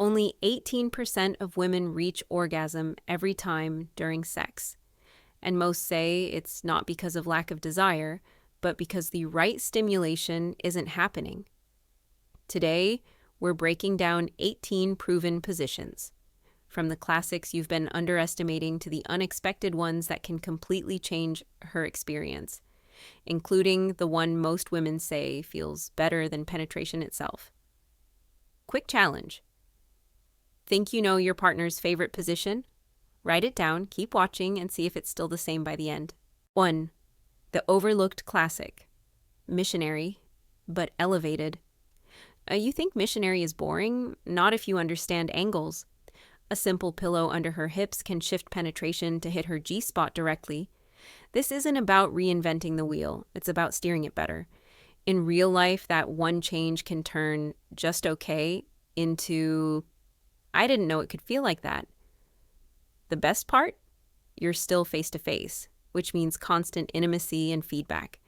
Only 18% of women reach orgasm every time during sex. And most say it's not because of lack of desire, but because the right stimulation isn't happening. Today, we're breaking down 18 proven positions, from the classics you've been underestimating to the unexpected ones that can completely change her experience, including the one most women say feels better than penetration itself. Quick challenge. Think you know your partner's favorite position? Write it down, keep watching, and see if it's still the same by the end. 1. The overlooked classic. Missionary, but elevated. You think missionary is boring? Not if you understand angles. A simple pillow under her hips can shift penetration to hit her G-spot directly. This isn't about reinventing the wheel. It's about steering it better. In real life, that one change can turn just okay into, I didn't know it could feel like that. The best part? You're still face-to-face, which means constant intimacy and feedback.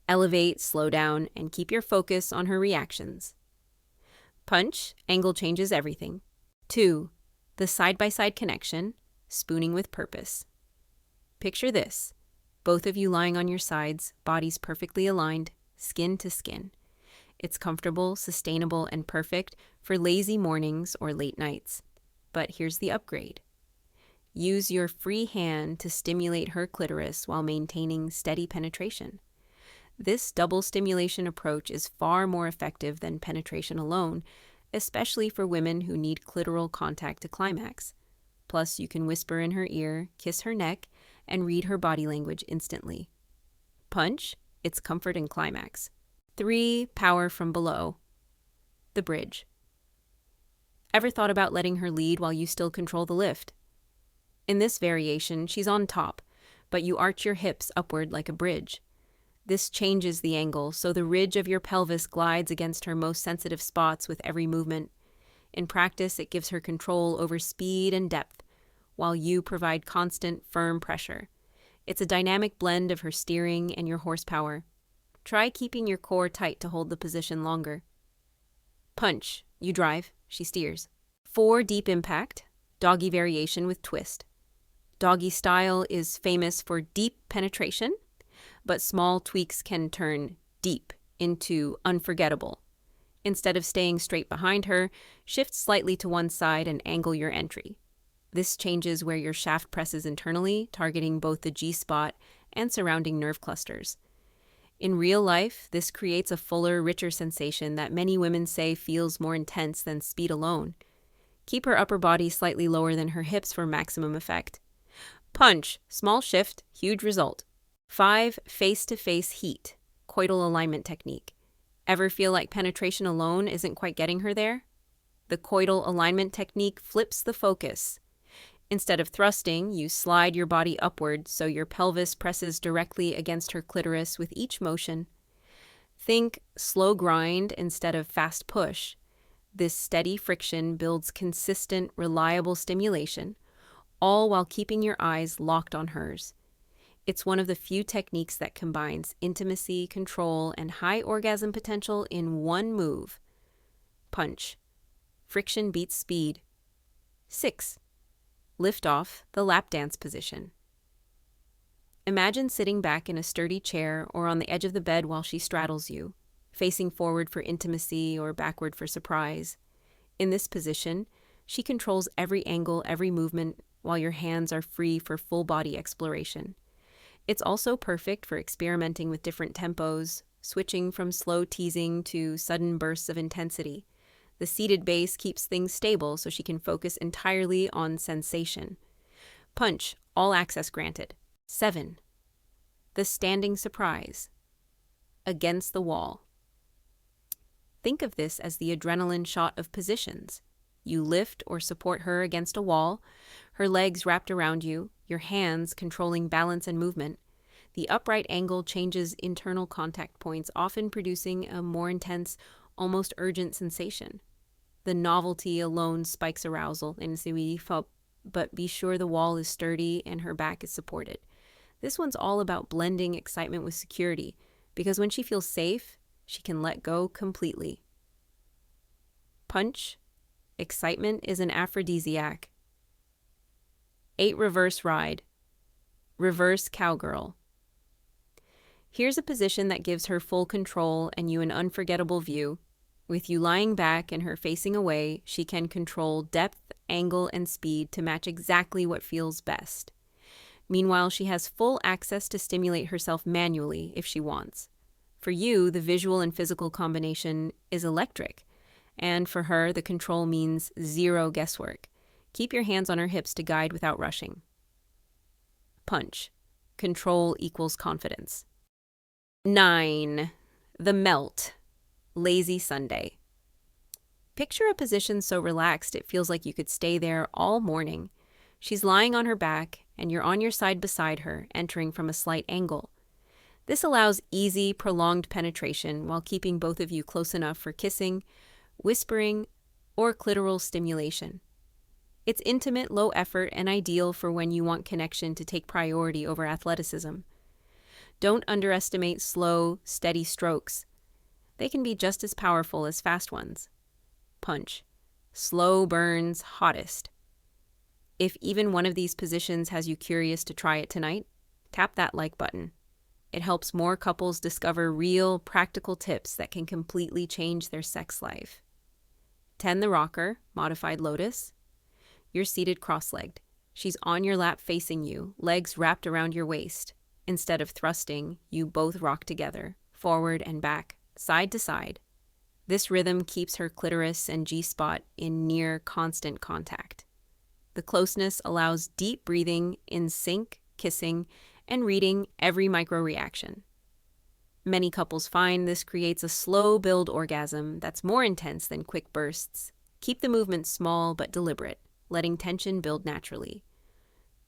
Elevate, slow down, and keep your focus on her reactions. Punch, angle changes everything. 2. The side-by-side connection, spooning with purpose. Picture this. Both of you lying on your sides, bodies perfectly aligned, skin to skin. It's comfortable, sustainable, and perfect for lazy mornings or late nights. But here's the upgrade. Use your free hand to stimulate her clitoris while maintaining steady penetration. This double stimulation approach is far more effective than penetration alone, especially for women who need clitoral contact to climax. Plus, you can whisper in her ear, kiss her neck, and read her body language instantly. Punch, it's comfort and climax. 3. Power from below. The bridge. Ever thought about letting her lead while you still control the lift? In this variation, she's on top, but you arch your hips upward like a bridge. This changes the angle, so the ridge of your pelvis glides against her most sensitive spots with every movement. In practice, it gives her control over speed and depth, while you provide constant, firm pressure. It's a dynamic blend of her steering and your horsepower. Try keeping your core tight to hold the position longer. Punch. You drive, she steers. 4. Deep impact. Doggy variation with twist. Doggy style is famous for deep penetration, but small tweaks can turn deep into unforgettable. Instead of staying straight behind her, shift slightly to one side and angle your entry. This changes where your shaft presses internally, targeting both the G-spot and surrounding nerve clusters. In real life, this creates a fuller, richer sensation that many women say feels more intense than speed alone. Keep her upper body slightly lower than her hips for maximum effect. Punch. Small shift, huge result. 5. Face-to-face heat. Coital alignment technique. Ever feel like penetration alone isn't quite getting her there? The coital alignment technique flips the focus. Instead of thrusting, you slide your body upward so your pelvis presses directly against her clitoris with each motion. Think slow grind instead of fast push. This steady friction builds consistent, reliable stimulation, all while keeping your eyes locked on hers. It's one of the few techniques that combines intimacy, control, and high orgasm potential in one move. Punch. Friction beats speed. 6. Lift off, the lap dance position. Imagine sitting back in a sturdy chair or on the edge of the bed while she straddles you, facing forward for intimacy or backward for surprise. In this position, she controls every angle, every movement, while your hands are free for full body exploration. It's also perfect for experimenting with different tempos, switching from slow teasing to sudden bursts of intensity. The seated base keeps things stable so she can focus entirely on sensation. Punch. All access granted. 7. The standing surprise. Against the wall. Think of this as the adrenaline shot of positions. You lift or support her against a wall, her legs wrapped around you, your hands controlling balance and movement. The upright angle changes internal contact points, often producing a more intense, almost urgent sensation. The novelty alone spikes arousal, but be sure the wall is sturdy and her back is supported. This one's all about blending excitement with security, because when she feels safe, she can let go completely. Punch. Excitement is an aphrodisiac. 8. Reverse ride. Reverse cowgirl. Here's a position that gives her full control and you an unforgettable view. With you lying back and her facing away, she can control depth, angle, and speed to match exactly what feels best. Meanwhile, she has full access to stimulate herself manually if she wants. For you, the visual and physical combination is electric, and for her, the control means zero guesswork. Keep your hands on her hips to guide without rushing. Punch. Control equals confidence. 9. The melt. Lazy Sunday. Picture a position so relaxed it feels like you could stay there all morning. She's lying on her back, and you're on your side beside her, entering from a slight angle. This allows easy, prolonged penetration while keeping both of you close enough for kissing, whispering, or clitoral stimulation. It's intimate, low effort, and ideal for when you want connection to take priority over athleticism. Don't underestimate slow, steady strokes. They can be just as powerful as fast ones. Punch. Slow burns hottest. If even one of these positions has you curious to try it tonight, tap that like button. It helps more couples discover real, practical tips that can completely change their sex life. 10. The rocker, modified lotus. You're seated cross-legged. She's on your lap facing you, legs wrapped around your waist. Instead of thrusting, you both rock together, forward and back, side to side. This rhythm keeps her clitoris and G-spot in near constant contact. The closeness allows deep breathing, in sync, kissing, and reading every micro-reaction. Many couples find this creates a slow build orgasm that's more intense than quick bursts. Keep the movement small but deliberate, letting tension build naturally.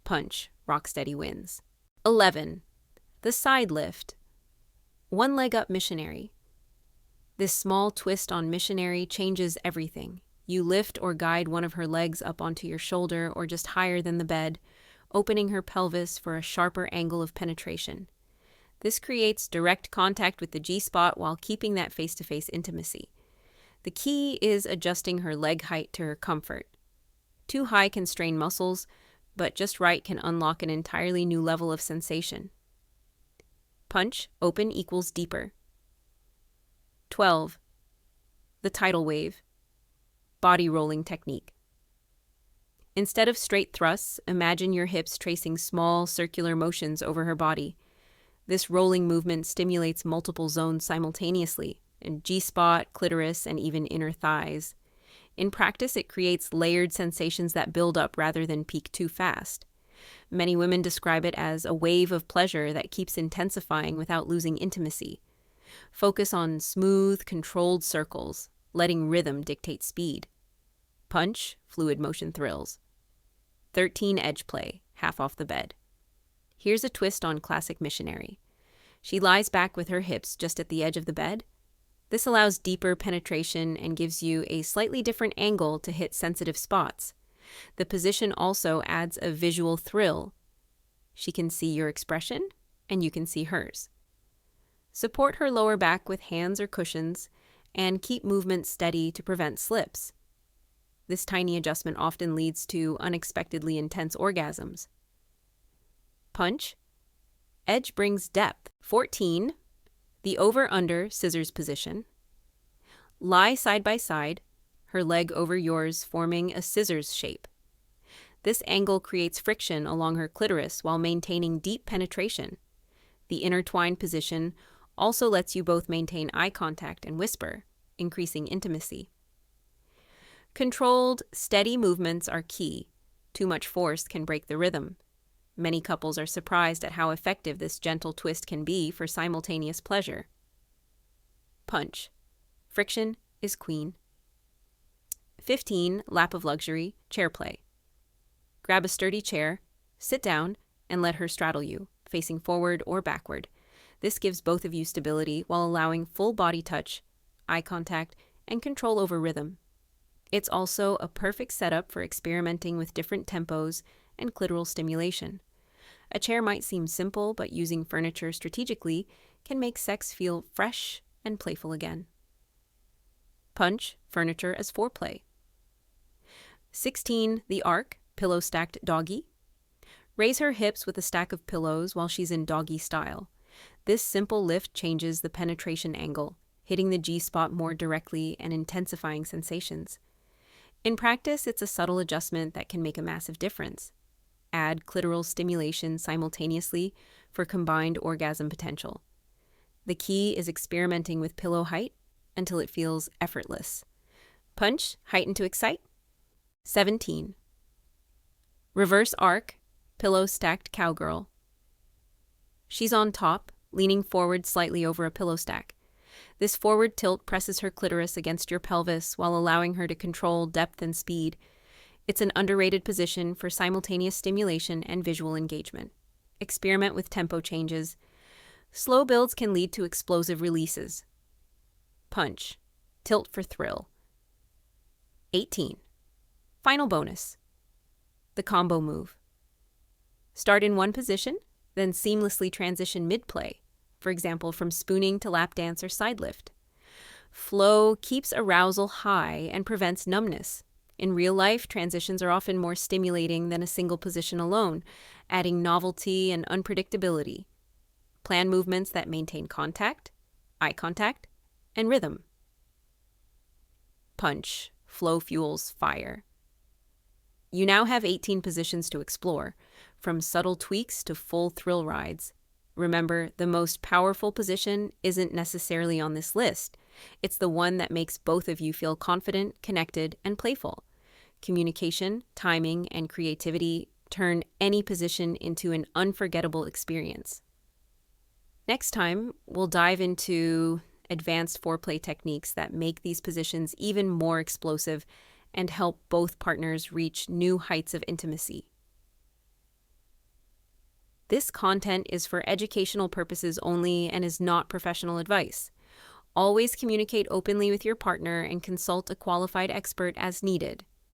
Punch. Rock steady wins. 11. The side lift. One leg up missionary. This small twist on missionary changes everything. You lift or guide one of her legs up onto your shoulder or just higher than the bed, opening her pelvis for a sharper angle of penetration. This creates direct contact with the G-spot while keeping that face-to-face intimacy. The key is adjusting her leg height to her comfort. Too high can strain muscles, but just right can unlock an entirely new level of sensation. Punch. Open equals deeper. 12. The tidal wave. Body rolling technique. Instead of straight thrusts, imagine your hips tracing small circular motions over her body. This rolling movement stimulates multiple zones simultaneously, in G-spot, clitoris, and even inner thighs. In practice, it creates layered sensations that build up rather than peak too fast. Many women describe it as a wave of pleasure that keeps intensifying without losing intimacy. Focus on smooth, controlled circles, letting rhythm dictate speed. Punch. Fluid motion thrills. 13. Edge play, half off the bed. Here's a twist on classic missionary. She lies back with her hips just at the edge of the bed. This allows deeper penetration and gives you a slightly different angle to hit sensitive spots. The position also adds a visual thrill. She can see your expression, and you can see hers. Support her lower back with hands or cushions, and keep movement steady to prevent slips. This tiny adjustment often leads to unexpectedly intense orgasms. Punch. Edge brings depth. 14. The over-under scissors position. Lie side by side, her leg over yours, forming a scissors shape. This angle creates friction along her clitoris while maintaining deep penetration. The intertwined position also lets you both maintain eye contact and whisper, increasing intimacy. Controlled, steady movements are key. Too much force can break the rhythm. Many couples are surprised at how effective this gentle twist can be for simultaneous pleasure. Punch. Friction is queen. 15. Lap of luxury, chair play. Grab a sturdy chair, sit down, and let her straddle you, facing forward or backward. This gives both of you stability while allowing full body touch, eye contact, and control over rhythm. It's also a perfect setup for experimenting with different tempos and clitoral stimulation. A chair might seem simple, but using furniture strategically can make sex feel fresh and playful again. Punch. Furniture as foreplay. 16. The arc, pillow stacked doggy. Raise her hips with a stack of pillows while she's in doggy style. This simple lift changes the penetration angle, hitting the G-spot more directly and intensifying sensations. In practice, it's a subtle adjustment that can make a massive difference. Add clitoral stimulation simultaneously for combined orgasm potential. The key is experimenting with pillow height until it feels effortless. Punch, heighten to excite. 17. Reverse arc, pillow stacked cowgirl. She's on top, leaning forward slightly over a pillow stack. This forward tilt presses her clitoris against your pelvis while allowing her to control depth and speed. It's an underrated position for simultaneous stimulation and visual engagement. Experiment with tempo changes. Slow builds can lead to explosive releases. Punch, tilt for thrill. 18. Final bonus. The combo move. Start in one position, then seamlessly transition mid-play, for example, from spooning to lap dance or side lift. Flow keeps arousal high and prevents numbness. In real life, transitions are often more stimulating than a single position alone, adding novelty and unpredictability. Plan movements that maintain contact, eye contact, and rhythm. Punch, flow fuels fire. You now have 18 positions to explore, from subtle tweaks to full thrill rides. Remember, the most powerful position isn't necessarily on this list. It's the one that makes both of you feel confident, connected, and playful. Communication, timing, and creativity turn any position into an unforgettable experience. Next time, we'll dive into advanced foreplay techniques that make these positions even more explosive and help both partners reach new heights of intimacy. This content is for educational purposes only and is not professional advice. Always communicate openly with your partner and consult a qualified expert as needed.